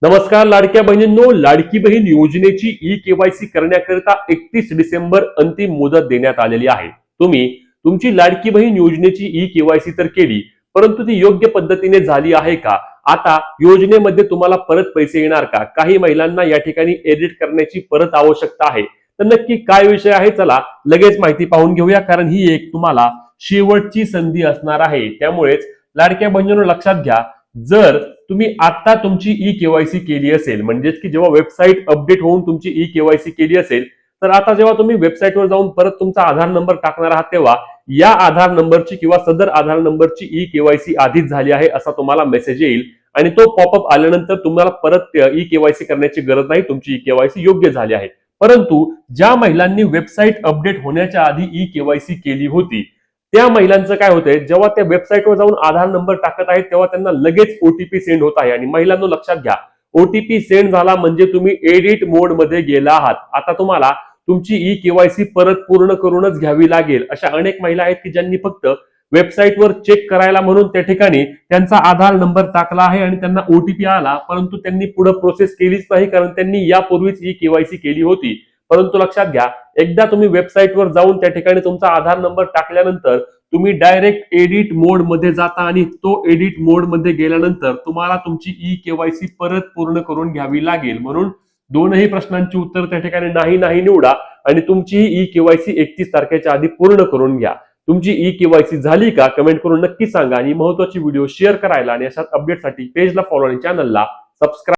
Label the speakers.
Speaker 1: नमस्कार लाडक्या बहिणींनो, लाडकी बहीण योजनेची ई केवायसी करण्याकरिता 31 डिसेंबर अंतिम मुदत देण्यात आलेली आहे। तुम्ही तुमची लाडकी बहीण योजनेची ई केवायसी तर केली, परंतु ती योग्य पद्धतीने झाली आहे का? आता योजनेमध्ये तुम्हाला परत पैसे येणार का? काही महिलांना या ठिकाणी एडिट करण्याची परत आवश्यकता आहे, तर नक्की काय विषय आहे चला लगेच माहिती पाहून घेऊया, कारण ही एक तुम्हाला शेवटची संधी असणार आहे। त्यामुळेच लाडक्या बहिणींनो लक्षात घ्या, जर तुम्ही आता तुमची ई केवायसी केली असेल, म्हणजेच की जेव्हा वेबसाईट अपडेट होऊन तुमची ई केवायसी केली असेल, तर आता जेव्हा तुम्ही वेबसाईटवर जाऊन परत तुमचा आधार नंबर टाकणार आहात, तेव्हा या आधार नंबरची किंवा सदर आधार नंबरची ई केवायसी आधीच झाली आहे असा तुम्हाला मेसेज येईल आणि तो पॉपअप आल्यानंतर तुम्हाला परत ई केवायसी करण्याची गरज नाही, तुमची ई केवायसी योग्य झाली आहे। परंतु ज्या महिलांनी वेबसाईट अपडेट होण्याच्या आधी ई केवायसी केली होती, त्या महिलांचं काय होतंय, जेव्हा त्या वेबसाईटवर जाऊन आधार नंबर टाकत आहेत तेव्हा त्यांना लगेच ओटीपी सेंड होत आहे। आणि महिलांनो लक्षात घ्या, ओटीपी सेंड झाला म्हणजे तुम्ही एडिट मोड मध्ये गेला आहात। आता तुम्हाला तुमची ई केवायसी परत पूर्ण करूनच घ्यावी लागेल। अशा अनेक महिला आहेत की ज्यांनी फक्त वेबसाईटवर चेक करायला म्हणून त्या ठिकाणी त्यांचा आधार नंबर टाकला आहे आणि त्यांना ओटीपी आला, परंतु त्यांनी पुढे प्रोसेस केलीच नाही, कारण त्यांनी यापूर्वीच ई केवायसी केली होती। परंतु लक्षात घ्या, एकदा तुम्ही वेबसाईटवर जाऊन त्या ठिकाणी तुमचा आधार नंबर टाकल्यानंतर तुम्ही डायरेक्ट एडिट मोड मध्ये जाता आणि तो एडिट मोड मध्ये गेल्यानंतर तुम्हाला तुमची ई केवायसी परत पूर्ण करून घ्यावी लागेल। म्हणून दोनही प्रश्नांची उत्तर त्या ठिकाणी नाही नाही निवडा आणि तुमची ई केवायसी 31 तारखेच्या आधी पूर्ण करून घ्या। तुमची ई केवायसी झाली का कमेंट करून नक्की सांगा आणि महत्त्वाची व्हिडिओ शेअर करायला आणि अशाच अपडेटसाठी पेजला फॉलो आणि चॅनलला सबस्क्राईब